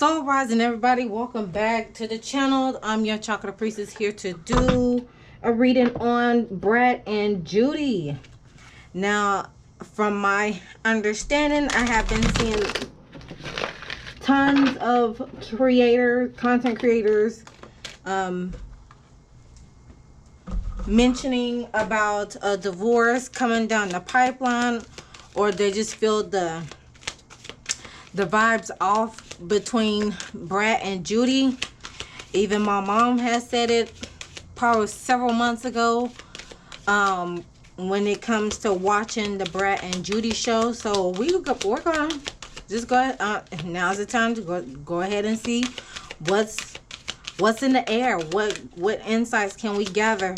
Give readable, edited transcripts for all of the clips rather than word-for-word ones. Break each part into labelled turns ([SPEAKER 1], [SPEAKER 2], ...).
[SPEAKER 1] Soul Rising, everybody, welcome back to the channel. I'm your Chakra Priestess, here to do a reading on Brat and Judy. Now, from my understanding, I have been seeing tons of content creators mentioning about a divorce coming down the pipeline, or they just feel the vibes off between Brat and Judy. Even my mom has said it probably several months ago when it comes to watching the Brat and Judy show. So we're gonna just go ahead, now's the time to go ahead and see what's in the air. What insights can we gather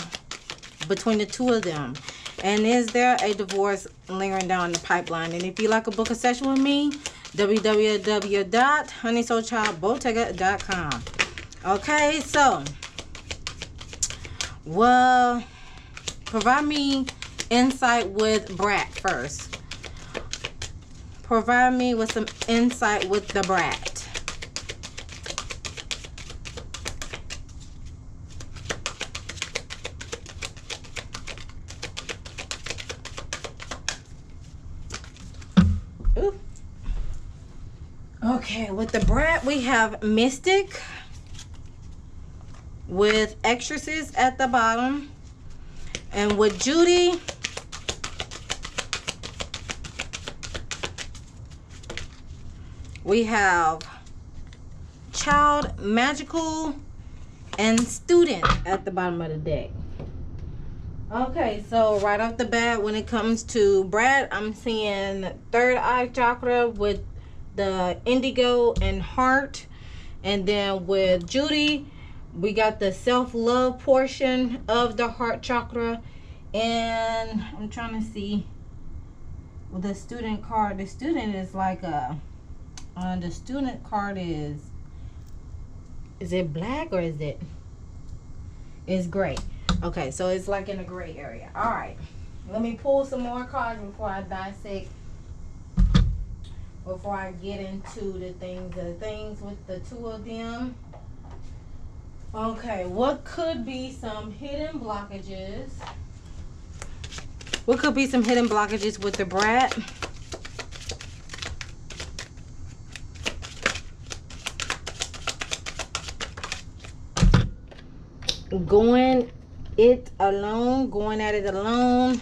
[SPEAKER 1] between the two of them, and is there a divorce lingering down the pipeline? And if you like a book of session with me, www.honeysoulchildbottega.com. Okay, so, well, provide me insight with Brat first. Provide me with some insight with the Brat. Ooh. Okay, with the Brat, we have Mystic with Exorcist at the bottom. And with Judy, we have Child, Magical, and Student at the bottom of the deck. Okay, so right off the bat, when it comes to Brat, I'm seeing third eye chakra with the indigo and heart. And then with Judy, we got the self-love portion of the heart chakra. And I'm trying to see with the student card. The student is like the student card is it black or is it's gray? Okay, so it's like in a gray area. All right, let me pull some more cards before I dissect, before I get into the things with the two of them. Okay, what could be some hidden blockages? What could be some hidden blockages with the Brat? Going at it alone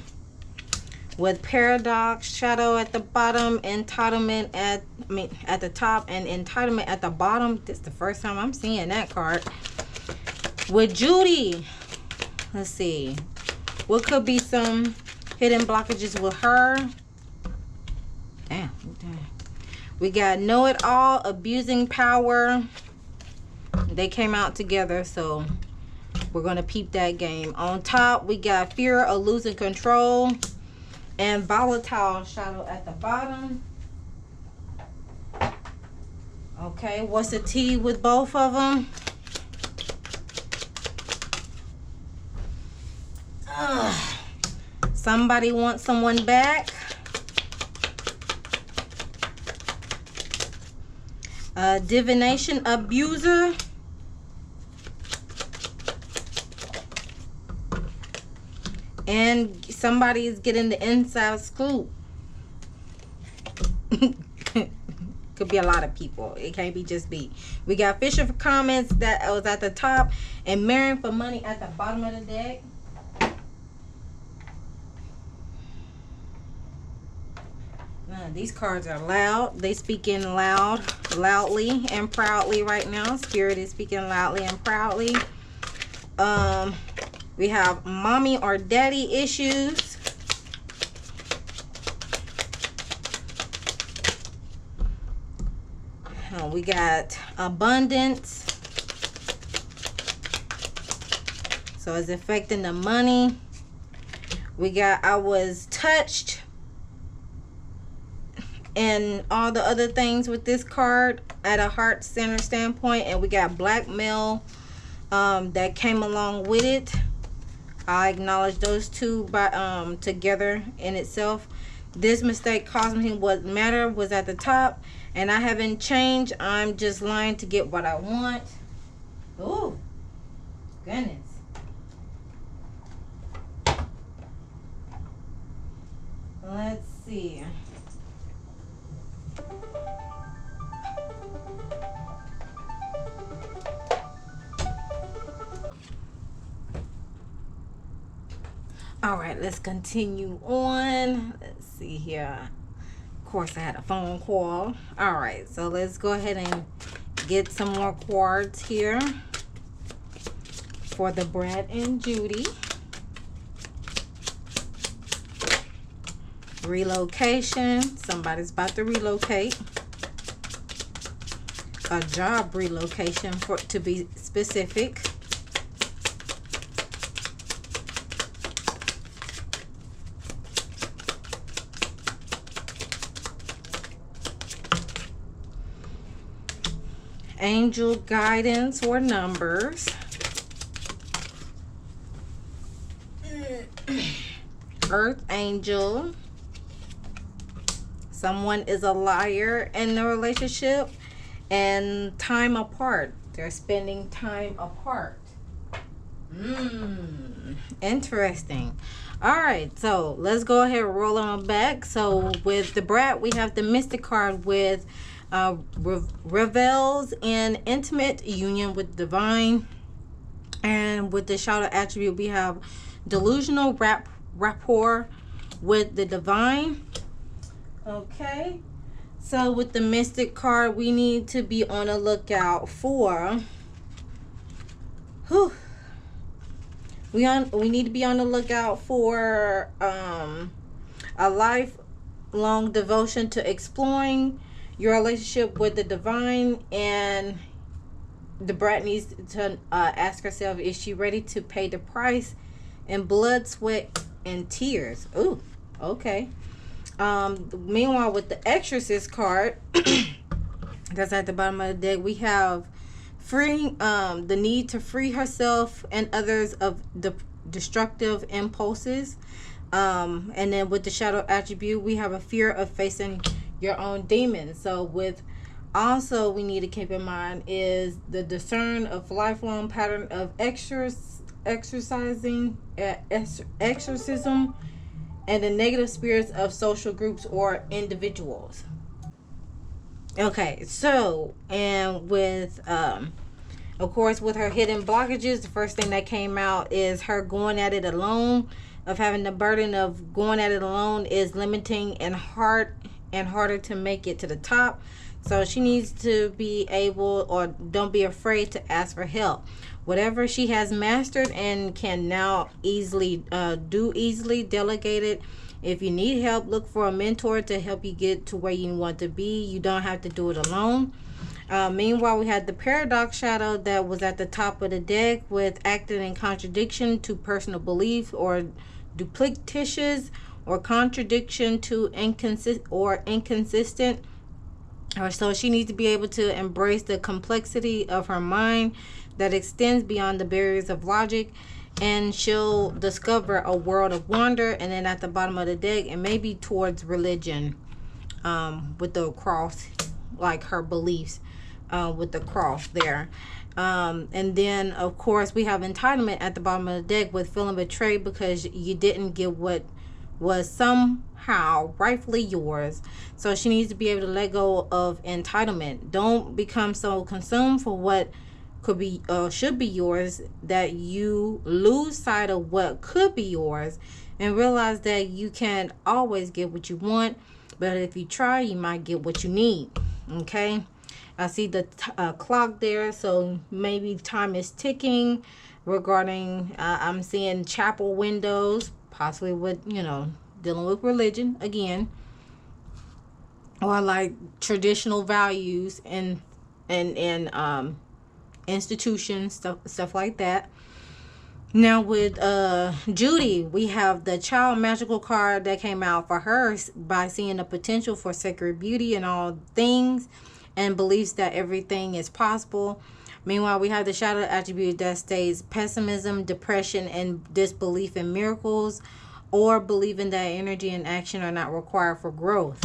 [SPEAKER 1] with paradox, shadow at the bottom, entitlement at the top, and entitlement at the bottom. This is the first time I'm seeing that card. With Judy, let's see, what could be some hidden blockages with her? Damn. We got know it all, abusing power. They came out together, so we're gonna peep that game. On top, we got fear of losing control and volatile shadow at the bottom. Okay, what's the tea with both of them? Somebody wants someone back. Divination abuser. And somebody is getting the inside scoop. Could be a lot of people. It can't be just me. We got fishing for comments that was at the top, and marrying for money at the bottom of the deck. These cards are loud. They speaking loudly and proudly right now. Spirit is speaking loudly and proudly. We have mommy or daddy issues. We got abundance. So it's affecting the money. We got I was touched. And all the other things with this card at a heart center standpoint. And we got blackmail that came along with it. I acknowledge those two by together in itself. This mistake cost me what matter was at the top, and I haven't changed. I'm just lying to get what I want. Oh, goodness. Let's see. All right, let's continue on. Let's see here. Of course, I had a phone call. All right, so let's go ahead and get some more cards here for the Brat and Judy. Relocation. Somebody's about to relocate. A job relocation, to be specific. Angel guidance or numbers. Earth angel. Someone is a liar in the relationship. And time apart. They're spending time apart. Interesting. All right, so let's go ahead and roll on back. So with the Brat, we have the Mystic card with revels in intimate union with divine. And with the Shadow attribute, we have delusional rapport with the divine. Okay, so with the Mystic card, we need to be on the lookout for we need to be on the lookout for a lifelong devotion to exploring your relationship with the divine. And the Brat needs to ask herself, is she ready to pay the price in blood, sweat, and tears? Ooh, okay. Meanwhile, with the Exorcist card that's at the bottom of the deck, we have freeing the need to free herself and others of the destructive impulses. And then with the Shadow attribute, we have a fear of facing your own demons. So with also we need to keep in mind is the discern of lifelong pattern of exorcism and the negative spirits of social groups or individuals. Okay, so and with of course with her hidden blockages, the first thing that came out is her going at it alone, of having the burden of going at it alone is limiting and harder to make it to the top. So she needs to be able, or don't be afraid to ask for help. Whatever she has mastered and can now easily delegate it. If you need help, look for a mentor to help you get to where you want to be. You don't have to do it alone. Meanwhile, we had the Paradox Shadow that was at the top of the deck with acting in contradiction to personal belief, or duplicitous, or contradiction to inconsistent. So she needs to be able to embrace the complexity of her mind that extends beyond the barriers of logic, and she'll discover a world of wonder. And then at the bottom of the deck, and maybe towards religion, with the cross, like her beliefs, with the cross there. And then of course we have entitlement at the bottom of the deck with feeling betrayed because you didn't get what was somehow rightfully yours. So she needs to be able to let go of entitlement. Don't become so consumed for what could be should be yours that you lose sight of what could be yours, and realize that you can't always get what you want, but if you try, you might get what you need. Okay, I see the clock there, so maybe time is ticking regarding I'm seeing chapel windows, possibly with, you know, dealing with religion again, or like traditional values and institutions, stuff like that. Now with Judy, we have the Child Magical card that came out for her by seeing the potential for sacred beauty in all things and believes that everything is possible. Meanwhile, we have the Shadow attribute that states pessimism, depression, and disbelief in miracles or believing that energy and action are not required for growth.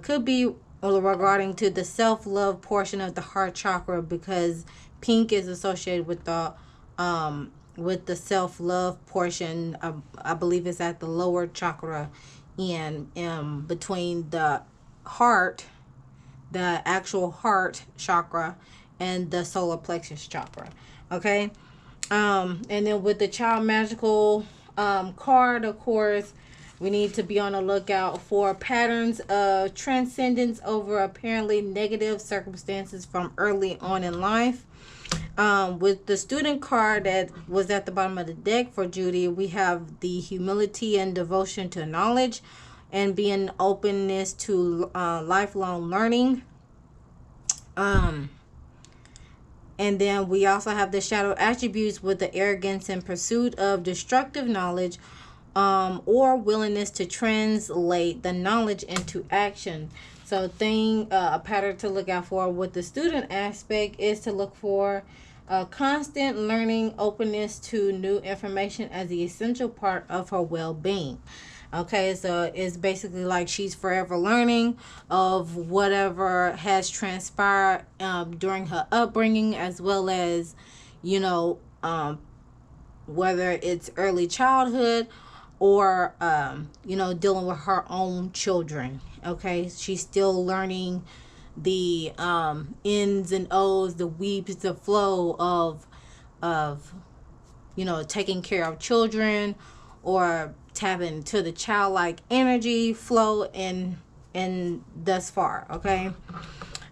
[SPEAKER 1] Could be regarding to the self-love portion of the heart chakra, because pink is associated with the self-love portion. I believe it's at the lower chakra, in between the heart, the actual heart chakra, and the solar plexus chakra. Okay. And then with the child magical card, of course, we need to be on the lookout for patterns of transcendence over apparently negative circumstances from early on in life. With the student card that was at the bottom of the deck for Judy, we have the humility and devotion to knowledge and being openness to lifelong learning. And then we also have the shadow attributes with the arrogance and pursuit of destructive knowledge, or willingness to translate the knowledge into action. So a pattern to look out for with the student aspect is to look for constant learning, openness to new information as the essential part of her well-being. Okay, so it's basically like she's forever learning of whatever has transpired during her upbringing, as well as, whether it's early childhood or, dealing with her own children. Okay, she's still learning the ins and O's, the weeps, the flow of taking care of children, or tapping into the childlike energy flow and thus far. Okay.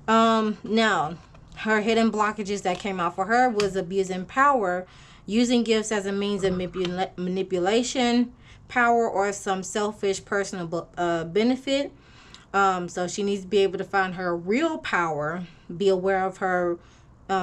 [SPEAKER 1] Now, her hidden blockages that came out for her was abusing power, using gifts as a means of manipulation, power, or some selfish personal benefit. So she needs to be able to find her real power, be aware of her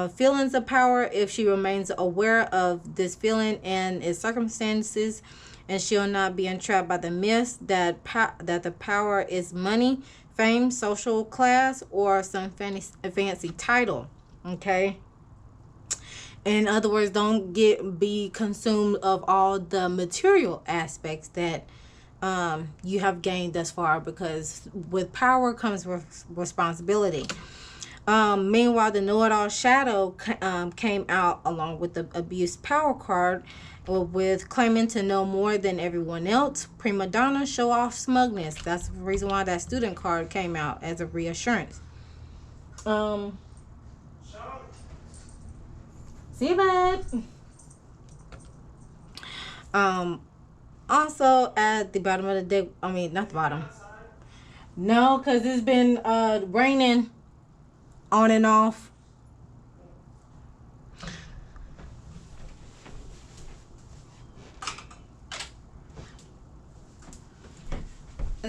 [SPEAKER 1] feelings of power. If she remains aware of this feeling and its circumstances, and she'll not be entrapped by the myths that the power is money, fame, social class, or some fancy title. Okay. In other words, don't be consumed of all the material aspects that you have gained thus far, because with power comes responsibility. Meanwhile, the know-it-all shadow came out along with the abuse power card, with claiming to know more than everyone else, prima donna, show off, smugness. That's the reason why that student card came out as a reassurance. See you, bud. Also at the bottom of the deck, not the bottom. No, because it's been raining on and off.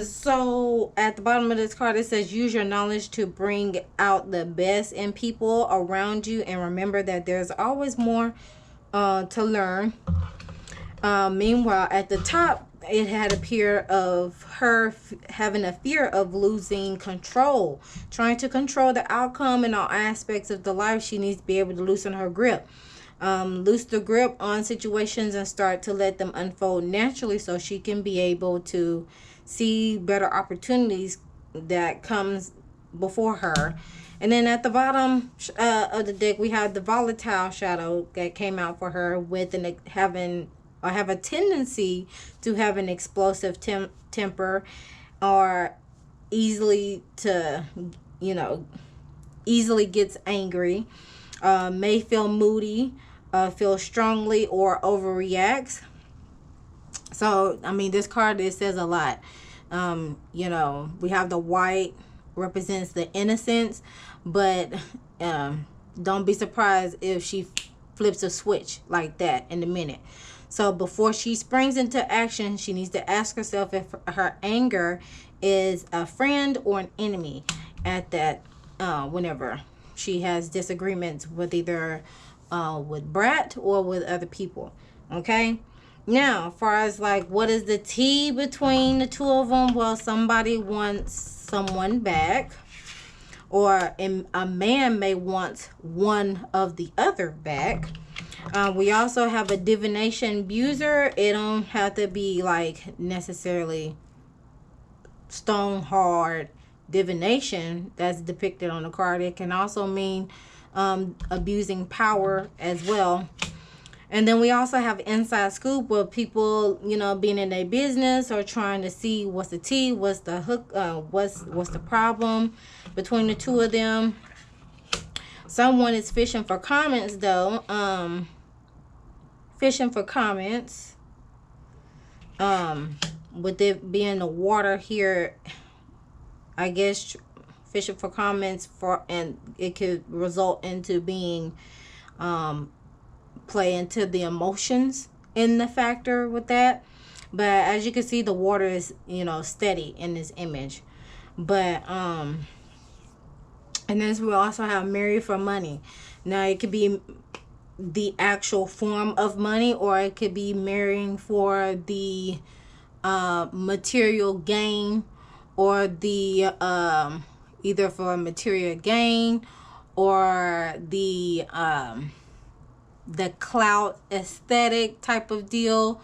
[SPEAKER 1] So at the bottom of this card, it says, use your knowledge to bring out the best in people around you, and remember that there's always more to learn. Meanwhile, at the top, it had a appear of her having a fear of losing control, trying to control the outcome in all aspects of the life. She needs to be able to loosen her grip. Loose the grip on situations and start to let them unfold naturally, so she can be able to see better opportunities that comes before her. And then at the bottom of the deck, we have the volatile shadow that came out for her, with have a tendency to have an explosive temper, or easily gets angry, may feel moody, feel strongly, or overreacts. So, this card, it says a lot. We have the white, represents the innocence, but don't be surprised if she flips a switch like that in a minute. So before she springs into action, she needs to ask herself if her anger is a friend or an enemy at that whenever she has disagreements with either with Brat or with other people. Okay. Now, as far as what is the tea between the two of them? Well, somebody wants someone back, or a man may want one of the other back. We also have a divination abuser. It don't have to be like necessarily stone hard divination that's depicted on the card. It can also mean abusing power as well. And then we also have inside scoop, where people, you know, being in their business or trying to see what's the tea, what's the hook, what's the problem between the two of them. Someone is fishing for comments though. Fishing for comments. With it being the water here, I guess fishing for comments and it could result into being play into the emotions in the factor with that. But as you can see, the water is, you know, steady in this image. But and then we also have marry for money. Now it could be the actual form of money, or it could be marrying for the material gain, or the either for material gain or the clout aesthetic type of deal.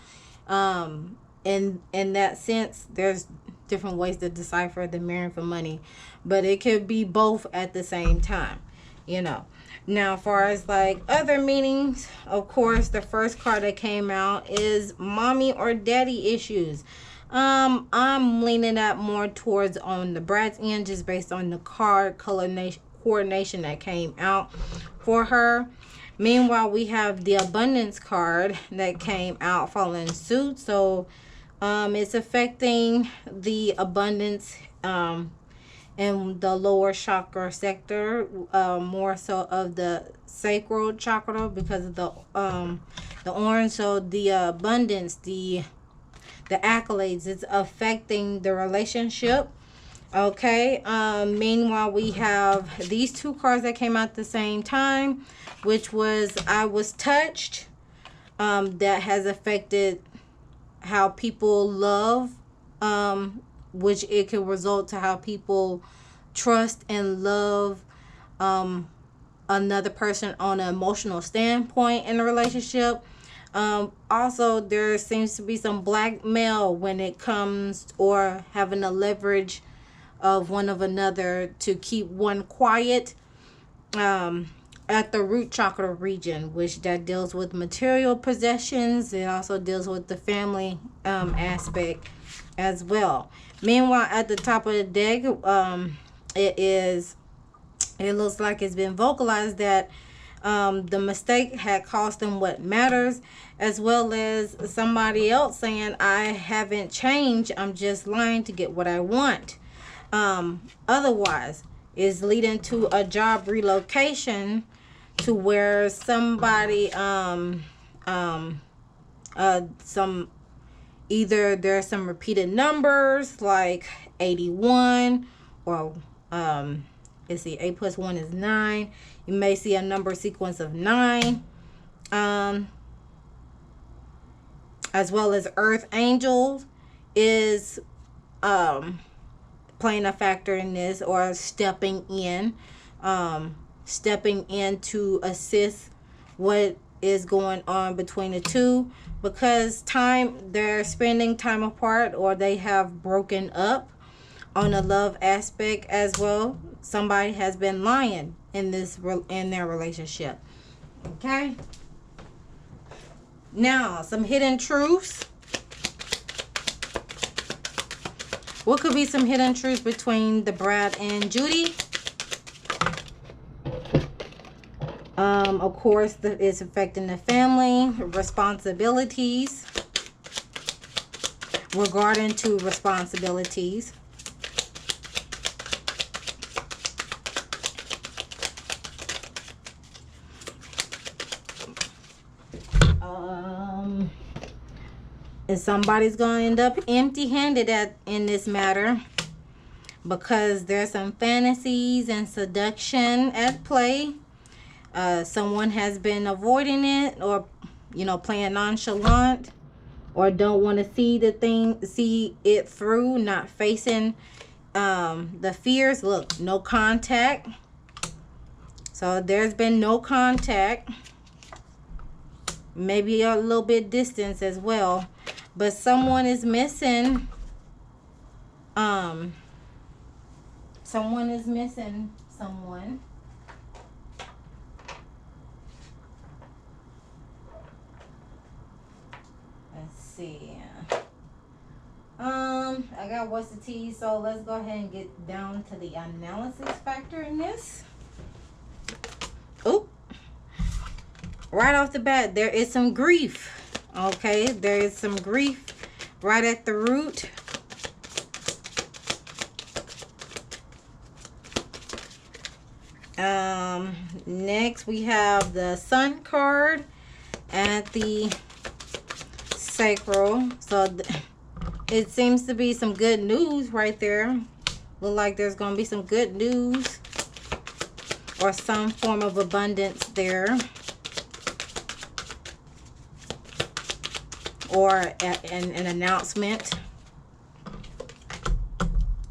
[SPEAKER 1] In that sense, there's different ways to decipher the marrying for money, but it could be both at the same time, you know. Now, as far as like other meanings, of course, the first card that came out is mommy or daddy issues. I'm leaning that more towards on the Brat's end, just based on the card coordination that came out for her. Meanwhile, we have the abundance card that came out following suit. So it's affecting the abundance in the lower chakra sector, more so of the sacral chakra, because of the orange. So the abundance, the accolades, it's affecting the relationship. Okay. Meanwhile, we have these two cards that came out at the same time, which was I was touched. That has affected how people love, which it can result to how people trust and love another person on an emotional standpoint in a relationship. Also, there seems to be some blackmail when it comes, or having a leverage of one of another to keep one quiet, at the root chakra region, which that deals with material possessions. It also deals with the family aspect as well. Meanwhile, at the top of the deck, it looks like it's been vocalized that the mistake had cost them what matters, as well as somebody else saying, I haven't changed, I'm just lying to get what I want. Otherwise, is leading to a job relocation, to where somebody some, either there's some repeated numbers like 81, or let's see, 8 plus 1 is 9. You may see a number sequence of 9, as well as earth angels is playing a factor in this, or stepping in to assist what is going on between the two, because they're spending time apart, or they have broken up on a love aspect as well. Somebody has been lying in their relationship. Okay, now some hidden truths. What could be some hidden truths between the Brat and Judy? Of course, it's affecting the family, responsibilities, regarding to responsibilities. And somebody's going to end up empty-handed in this matter, because there's some fantasies and seduction at play. Someone has been avoiding it, or playing nonchalant, or don't want to see it through, not facing the fears. Look, no contact. So there's been no contact. maybe a little bit distance as well. But someone is missing. Someone is missing someone. Let's see. I got what's the tea, so let's go ahead and get down to the analysis factor in this. Oh, right off the bat, there is some grief. Okay, there is some grief right at the root. Next we have the Sun card at the sacral. So it seems to be some good news right there. Look like there's going to be some good news or some form of abundance there, or an announcement.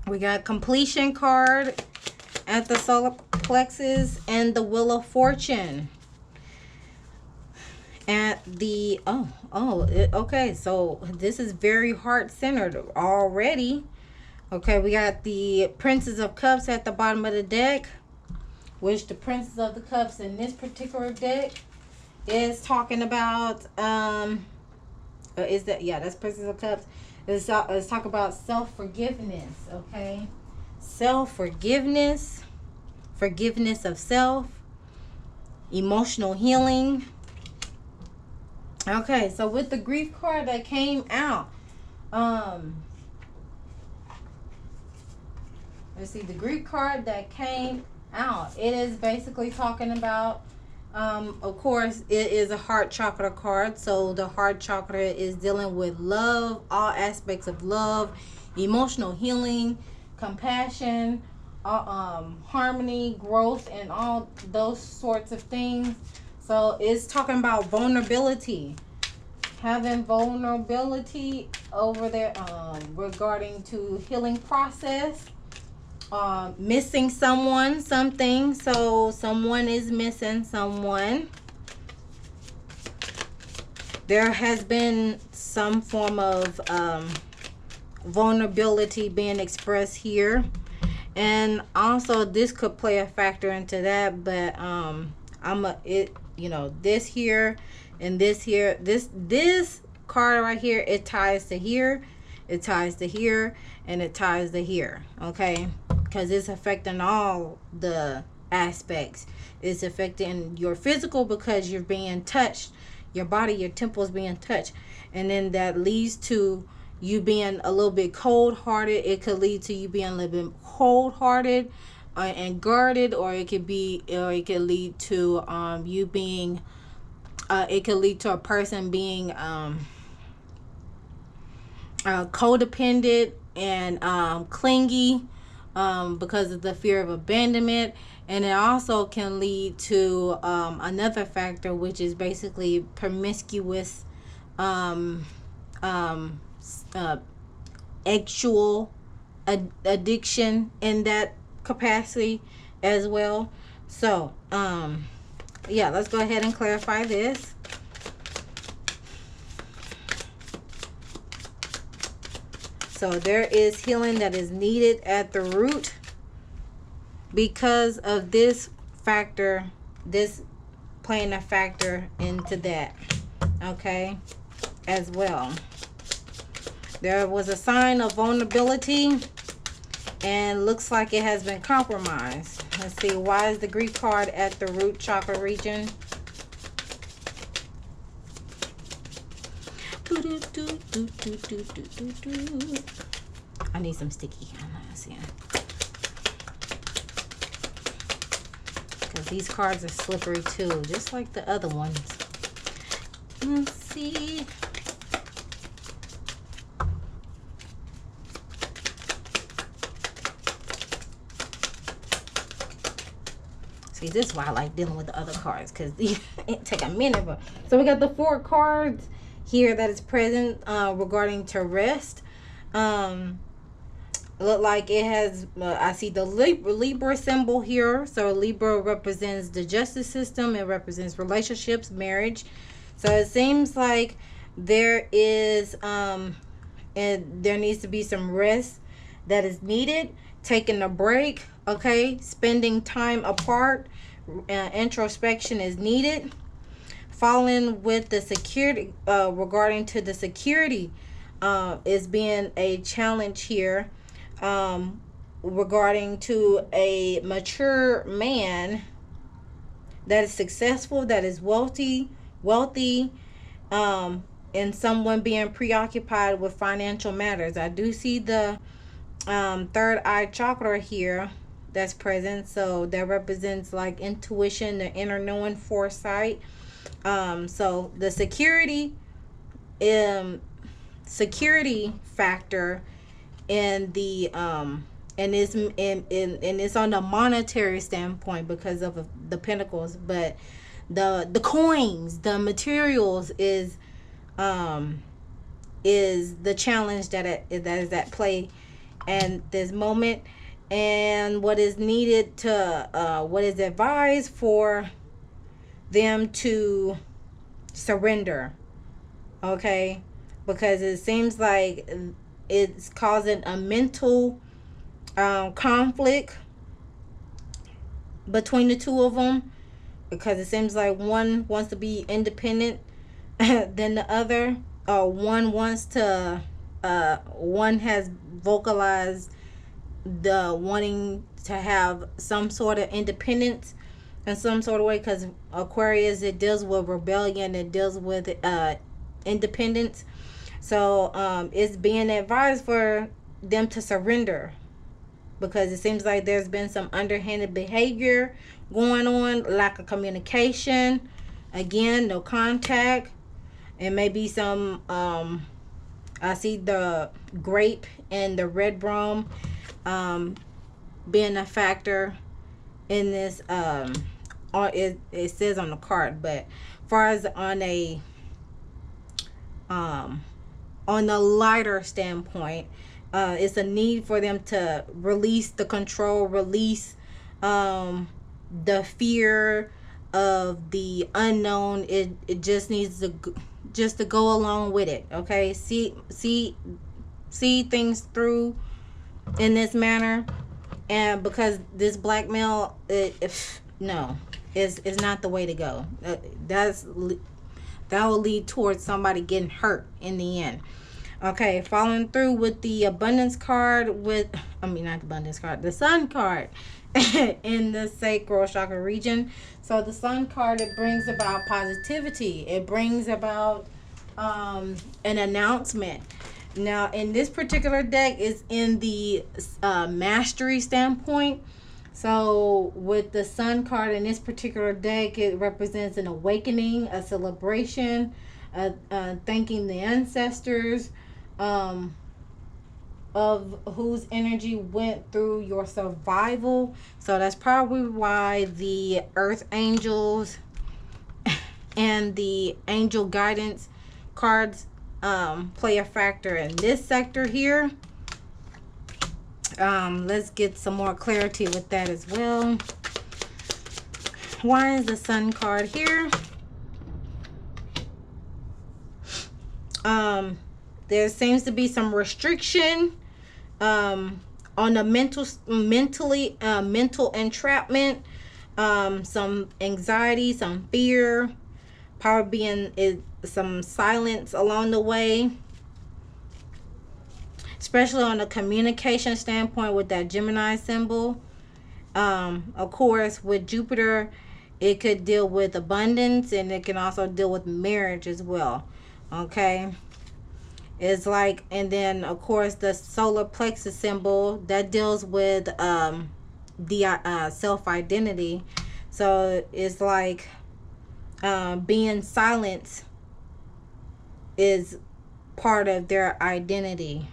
[SPEAKER 1] We got completion card at the solar plexus and the Wheel of Fortune at the okay, so this is very heart-centered already. Okay, we got the Princess of Cups at the bottom of the deck, which the Princess of the Cups in this particular deck is talking about that's Princess of Cups. Let's talk about self-forgiveness. Okay, self-forgiveness, forgiveness of self, emotional healing. Okay, so with the grief card that came out, let's see, the grief card that came out, it is basically talking about, of course, it is a heart chakra card. So the heart chakra is dealing with love, all aspects of love, emotional healing, compassion, harmony, growth, and all those sorts of things. So it's talking about vulnerability, having vulnerability over there, regarding to healing process, missing someone, something. So someone is missing someone. There has been some form of vulnerability being expressed here, and also this could play a factor into that. But this here and this here, this card right here, it ties to here, it ties to here, and it ties to here. Okay, because it's affecting all the aspects. It's affecting your physical because you're being touched, your body, your temples being touched, and then that leads to you being a little bit cold-hearted. It could lead to you being a little bit cold-hearted and guarded, or it could lead to you being it could lead to a person being codependent and clingy because of the fear of abandonment. And it also can lead to another factor, which is basically promiscuous sexual addiction in that capacity as well. So yeah, let's go ahead and clarify this. So there is healing that is needed at the root because of this factor, this playing a factor into that, okay, as well. There was a sign of vulnerability and looks like it has been compromised. Let's see, why is the grief card at the root chakra region? I need some sticky. Because these cards are slippery too, just like the other ones. Let's see. See, this is why I like dealing with the other cards, because it take a minute. But so we got the 4 cards here that is present regarding to rest. Look like it has I see the Libra symbol here. So Libra represents the justice system. It represents relationships, marriage, So it seems like there is and there needs to be some rest that is needed, taking a break, okay, spending time apart, introspection is needed. Following with the security, regarding to the security, is being a challenge here, regarding to a mature man that is successful, that is wealthy, and someone being preoccupied with financial matters. I do see the third eye chakra here that's present, so that represents like intuition, the inner knowing, foresight. So the security factor in the and it's on the monetary standpoint because of the pentacles, but the coins, the materials is the challenge that is at play and this moment, and what is needed to what is advised for them to surrender, okay, because it seems like it's causing a mental conflict between the two of them, because it seems like one wants to be independent than the other, or one wants to one has vocalized the wanting to have some sort of independence in some sort of way, because Aquarius, it deals with rebellion, it deals with independence. So it's being advised for them to surrender, because it seems like there's been some underhanded behavior going on, lack of communication, again, no contact, and maybe some I see the grape and the red broom being a factor in this. It says on the card, but far as on a lighter standpoint, it's a need for them to release the control, release the fear of the unknown. It just needs to go along with it, okay? See things through in this manner, and because this blackmail, no, it's not the way to go. That will lead towards somebody getting hurt in the end. Okay, following through with the abundance card, not the abundance card, the sun card in the sacral chakra region. So the sun card, it brings about positivity. It brings about an announcement. Now, in this particular deck, is in the mastery standpoint. So with the sun card in this particular deck, it represents an awakening, a celebration, thanking the ancestors, of whose energy went through your survival. So that's probably why the earth angels and the angel guidance cards play a factor in this sector here. Let's get some more clarity with that as well. Why is the sun card here? There seems to be some restriction on the mental entrapment, some anxiety, some fear, probably being some silence along the way, especially on the communication standpoint with that Gemini symbol. Of course, with Jupiter, it could deal with abundance, and it can also deal with marriage as well. Okay, it's like, and then of course the solar plexus symbol, that deals with the self-identity. So it's like being silent is part of their identity,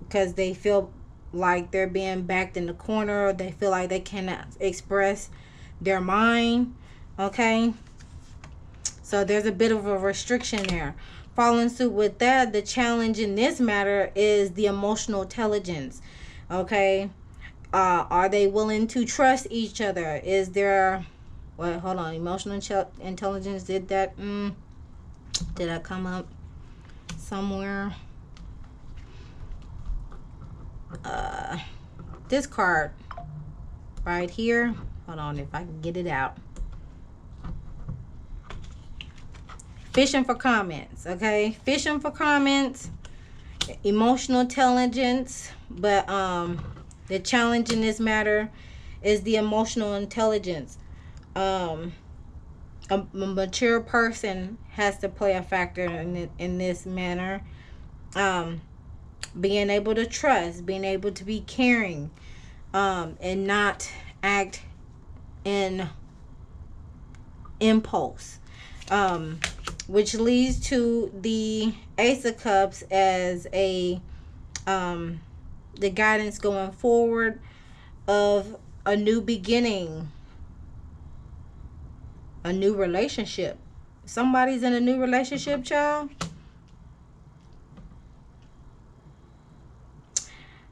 [SPEAKER 1] because they feel like they're being backed in the corner, or they feel like they cannot express their mind. Okay, so there's a bit of a restriction there. Following suit with that, the challenge in this matter is the emotional intelligence. Okay, are they willing to trust each other? Is there Wait, hold on. Emotional intelligence. Did that? Did that come up somewhere? This card right here. Hold on, if I can get it out. Fishing for comments. Okay, fishing for comments. Emotional intelligence, but the challenge in this matter is the emotional intelligence. A mature person has to play a factor in this manner. Being able to trust, being able to be caring, and not act in impulse, which leads to the Ace of Cups as the guidance going forward of a new beginning, a new relationship. Somebody's in a new relationship, child.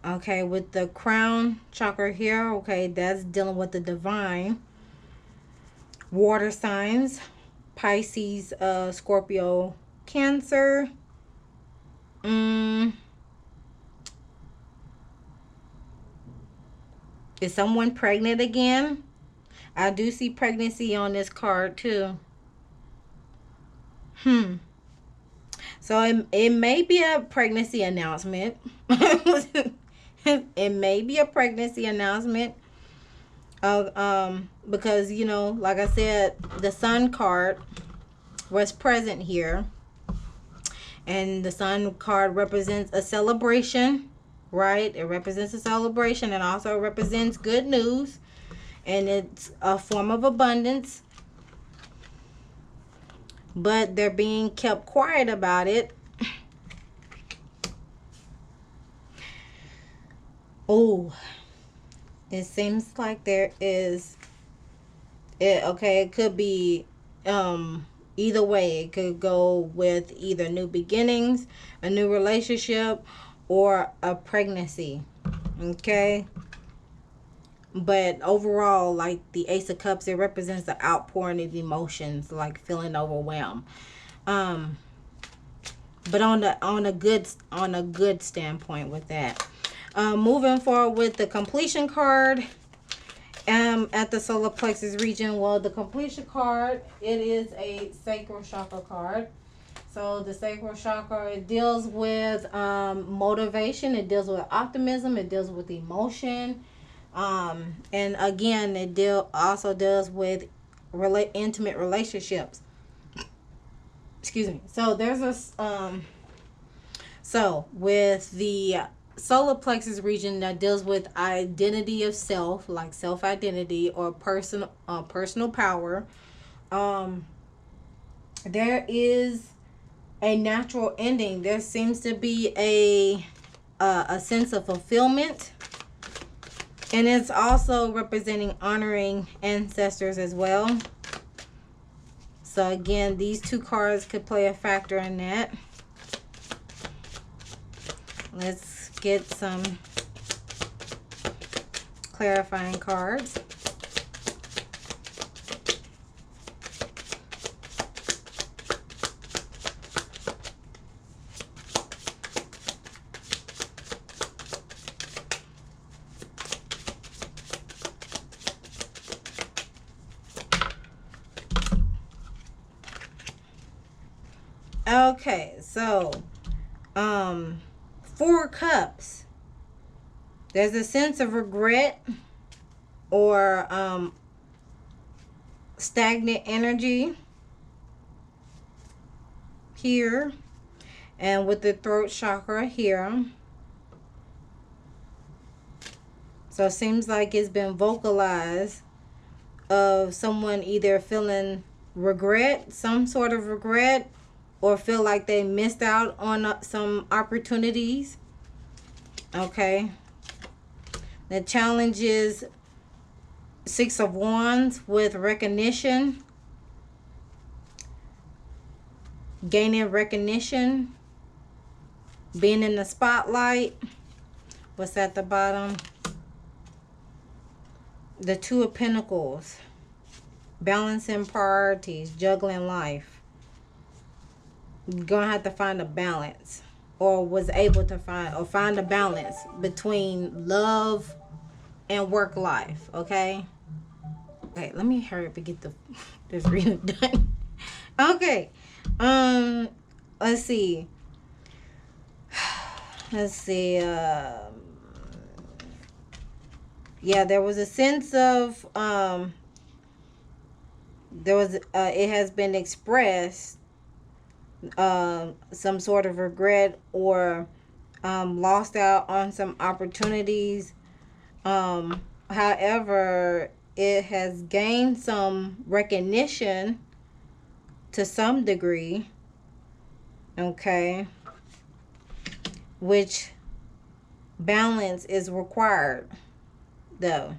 [SPEAKER 1] Okay, with the crown chakra here, okay, that's dealing with the divine. Water signs, Pisces, Scorpio, Cancer. Is someone pregnant again? I do see pregnancy on this card too. So it may be a pregnancy announcement. It may be a pregnancy announcement. Because, you know, like I said, the Sun card was present here. And the Sun card represents a celebration, right? It represents a celebration and also represents good news. And it's a form of abundance. But they're being kept quiet about it. Oh, it seems like there is it could be either way. It could go with either new beginnings, a new relationship, or a pregnancy. Okay, but overall, like the Ace of Cups, it represents the outpouring of emotions, like feeling overwhelmed. But on a good standpoint with that. Moving forward with the completion card at the solar plexus region. Well, the completion card, it is a sacral chakra card. So the sacral chakra, it deals with motivation, it deals with optimism, it deals with emotion, and again, it also deals with intimate relationships. Excuse me. So there's a so with the solar plexus region that deals with identity of self, like self-identity or personal power, there is a natural ending. There seems to be a sense of fulfillment, and it's also representing honoring ancestors as well. So again, these two cards could play a factor in that. Let's get some clarifying cards. Okay, so 4 cups. There's a sense of regret or stagnant energy here, and with the throat chakra here. So it seems like it's been vocalized of someone either feeling regret, some sort of regret, or feel like they missed out on some opportunities. Okay. The challenge is 6 of Wands with recognition. Gaining recognition. Being in the spotlight. What's at the bottom? The 2 of Pentacles. balancing priorities, juggling life. You're gonna have to find a balance, or was able to find a balance between love and work life. Okay. Okay, let me hurry up and get this reading done. Okay. Let's see. Let's see. Yeah, there was a sense of it has been expressed some sort of regret, or lost out on some opportunities. However, it has gained some recognition to some degree. Okay. Which balance is required, though.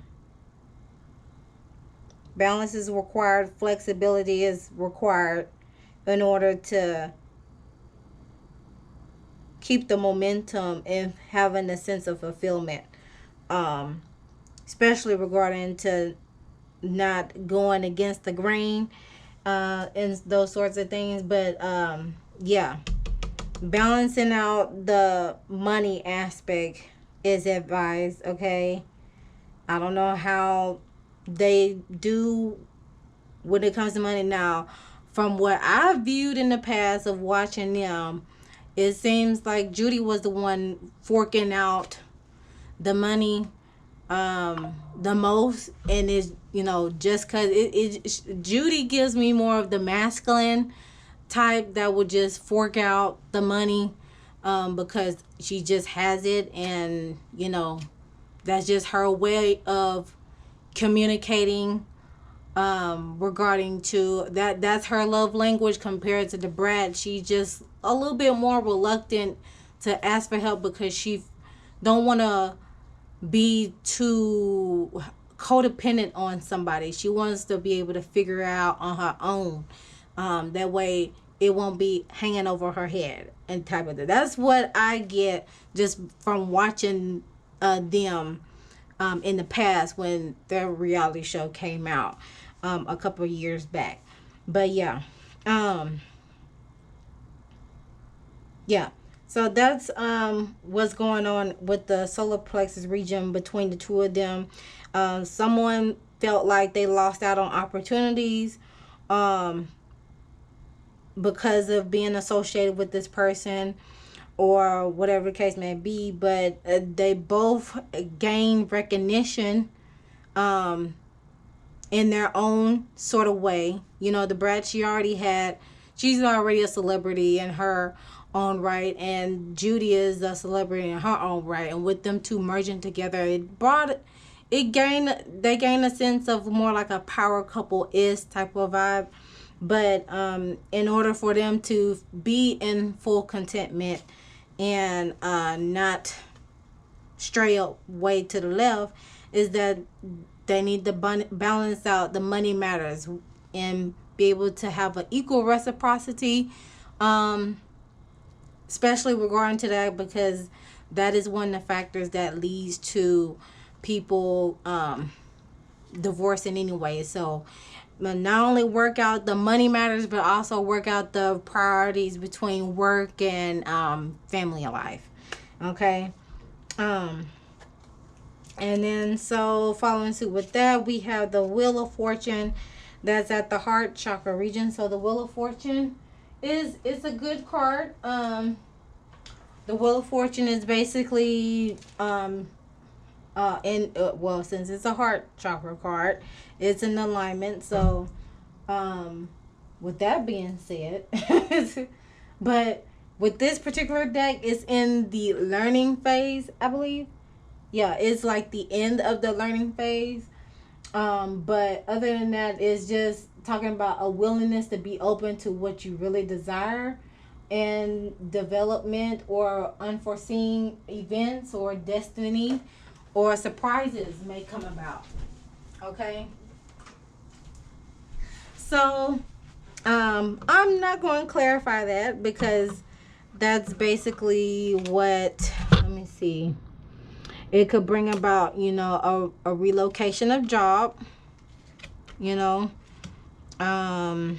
[SPEAKER 1] Balance is required. Flexibility is required in order to keep the momentum and having a sense of fulfillment. Especially regarding to not going against the grain and those sorts of things. But yeah, balancing out the money aspect is advised. Okay, I don't know how they do when it comes to money now. From what I've viewed in the past of watching them, it seems like Judy was the one forking out the money the most, and it's, you know, just because Judy gives me more of the masculine type that would just fork out the money because she just has it, and you know, that's just her way of communicating regarding to that's her love language. Compared to the Brat, she just a little bit more reluctant to ask for help because she don't want to be too codependent on somebody. She wants to be able to figure it out on her own. That way it won't be hanging over her head and type of thing. That's what I get just from watching them in the past when their reality show came out a couple of years back. But yeah. Yeah. So that's what's going on with the solar plexus region between the two of them. Someone felt like they lost out on opportunities because of being associated with this person, or whatever the case may be. But they both gained recognition in their own sort of way. You know, the Brat, she's already a celebrity in her own right, and Judy is a celebrity in her own right, and with them two merging together, they gained a sense of more like a power couple is type of vibe. But in order for them to be in full contentment and not stray way to the left, is that they need to balance out the money matters and be able to have an equal reciprocity, especially regarding to that, because that is one of the factors that leads to people divorcing anyway. So not only work out the money matters, but also work out the priorities between work and family life. Okay. And then, so following suit with that, we have the Wheel of Fortune that's at the heart chakra region. So the Wheel of Fortune it's a good card. The Wheel of Fortune is basically since it's a heart chakra card, it's an alignment. So with that being said, but with this particular deck, it's in the learning phase, I believe. Yeah, it's like the end of the learning phase. But other than that, it's just talking about a willingness to be open to what you really desire, and development or unforeseen events or destiny or surprises may come about. Okay. So I'm not going to clarify that, because that's basically what, let me see, it could bring about, you know, a relocation of job, you know, Um,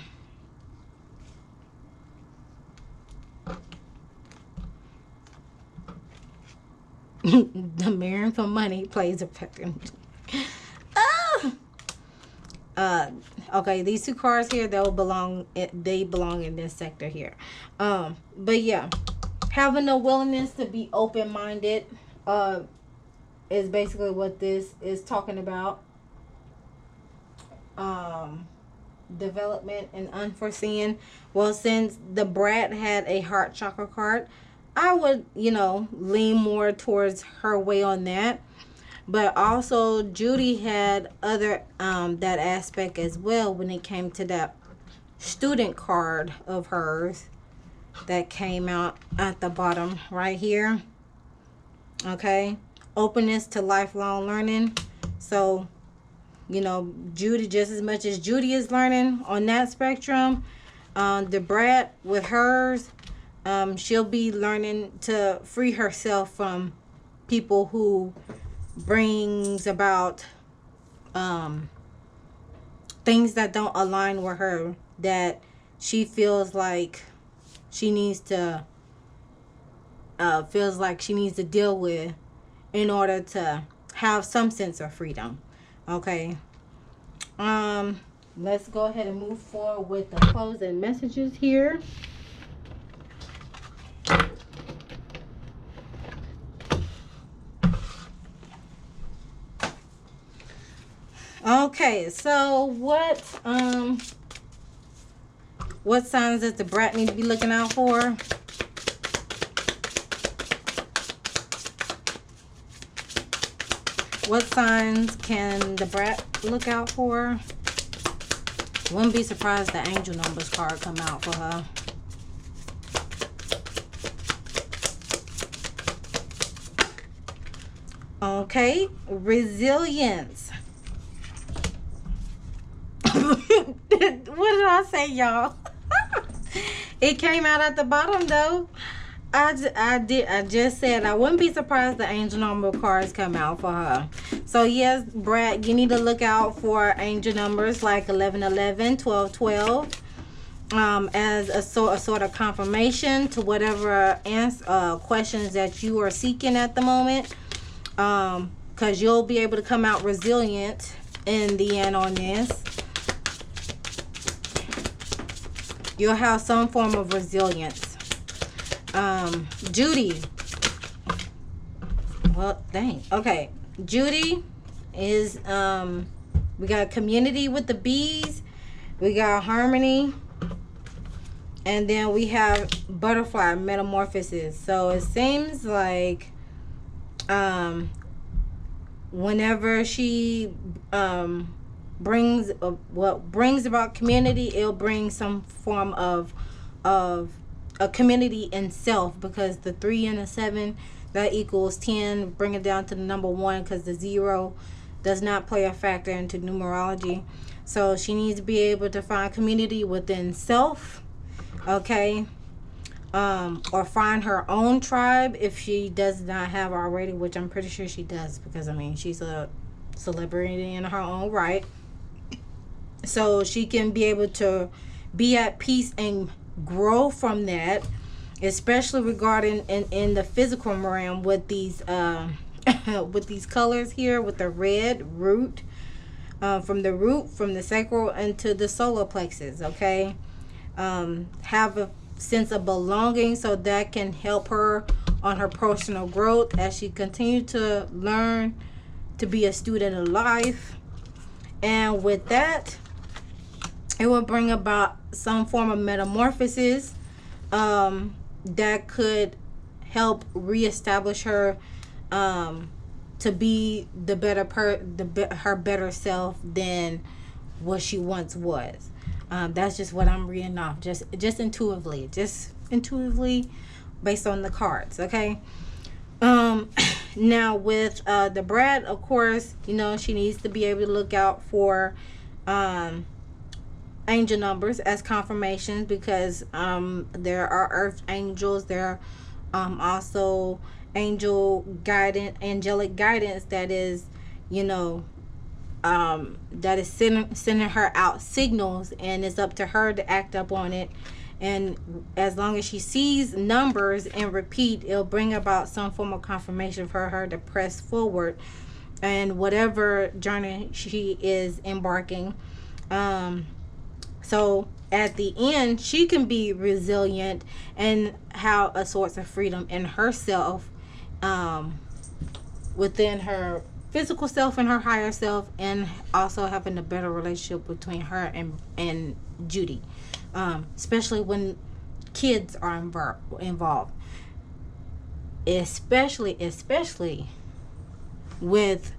[SPEAKER 1] the Mirror for Money plays a factor. Ah! Okay, these two cards here, they belong in this sector here. But yeah, having a willingness to be open-minded is basically what this is talking about. Development and unforeseen. Well, since the Brat had a heart chakra card, I would, lean more towards her way on that. But also Judy had other that aspect as well when it came to that student card of hers that came out at the bottom right here. Okay, openness to lifelong learning. So Judy, just as much as Judy is learning on that spectrum, the Brat with hers, she'll be learning to free herself from people who brings about things that don't align with her, that she feels like she needs to deal with in order to have some sense of freedom. Okay. Let's go ahead and move forward with the closing messages here. Okay, so what signs does the Brat need to be looking out for? What signs can the Brat look out for? Wouldn't be surprised the angel numbers card come out for her. Okay, resilience. What did I say, y'all? It came out at the bottom though. I just said I wouldn't be surprised the angel number cards come out for her. So yes, Brat, you need to look out for angel numbers like 1111, 1212, as a sort of confirmation to whatever questions that you are seeking at the moment. Because you'll be able to come out resilient in the end on this. You'll have some form of resilience. Judy. Well, dang. Okay. Judy is, we got community with the bees. We got harmony. And then we have butterfly metamorphosis. So it seems like, whenever she, brings about community, it'll bring some form of a community in self, because the 3 and the 7, that equals 10. Bring it down to the number 1, because the 0 does not play a factor into numerology. So she needs to be able to find community within self, okay, or find her own tribe if she does not have already, which I'm pretty sure she does, because I mean she's a celebrity in her own right. So she can be able to be at peace and grow from that, especially regarding in the physical realm with these with these colors here, with the red root, from the sacral into the solar plexus. Okay, have a sense of belonging, so that can help her on her personal growth as she continues to learn to be a student of life. And with that, it will bring about some form of metamorphosis that could help reestablish her to be her better self than what she once was. That's just what I'm reading off, just intuitively, based on the cards. Okay. Now with the Brat, of course, she needs to be able to look out for angel numbers as confirmations, because there are earth angels, there are also angelic guidance that is that is sending her out signals, and it's up to her to act up on it. And as long as she sees numbers and repeat, it'll bring about some form of confirmation for her to press forward and whatever journey she is embarking. So at the end, she can be resilient and have a source of freedom in herself, within her physical self and her higher self, and also having a better relationship between her and Judy, especially when kids are involved, especially with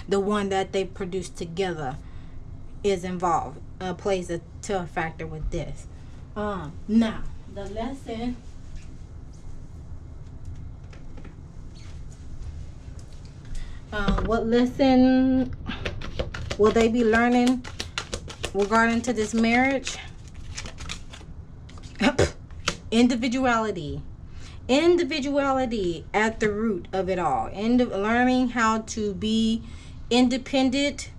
[SPEAKER 1] the one that they produce together is involved, plays a factor with this. Now the lesson, what lesson will they be learning regarding to this marriage? Individuality at the root of it all. Learning how to be independent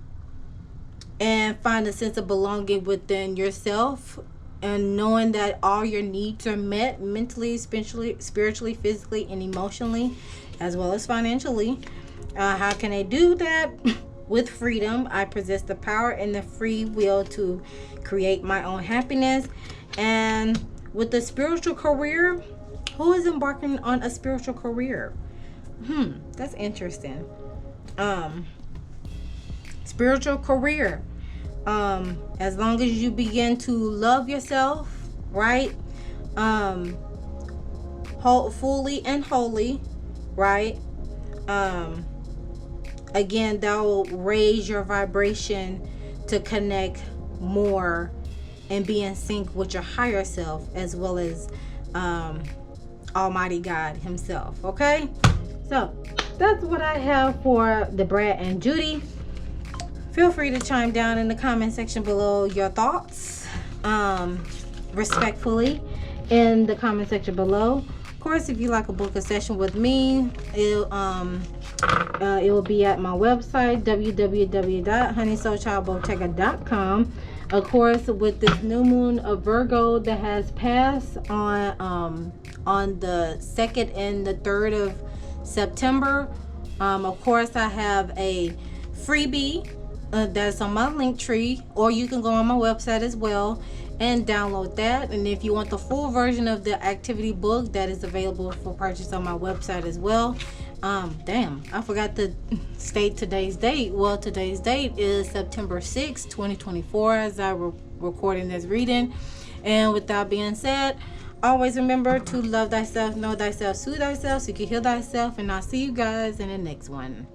[SPEAKER 1] and find a sense of belonging within yourself, and knowing that all your needs are met mentally, spiritually, physically, and emotionally, as well as financially. How can I do that? With freedom. I possess the power and the free will to create my own happiness. And with the spiritual career, who is embarking on a spiritual career? That's interesting. Spiritual career. As long as you begin to love yourself, right? Fully and wholly, right? Again, that will raise your vibration to connect more and be in sync with your higher self, as well as Almighty God himself. Okay, so that's what I have for the Brat and Judy. Feel free to chime down in the comment section below your thoughts, respectfully, in the comment section below. Of course, if you like a book a session with me, it will be at my website, www.honeysoulchildbottega.com. Of course, with this new moon of Virgo that has passed on the 2nd and the 3rd of September, of course, I have a freebie that's on my link tree, or you can go on my website as well and download that. And if you want the full version of the activity book, that is available for purchase on my website as well. Damn, I forgot to state today's date. Well, today's date is September 6, 2024, as I recording this reading. And with that being said, always remember to love thyself, know thyself, soothe thyself, so you can heal thyself. And I'll see you guys in the next one.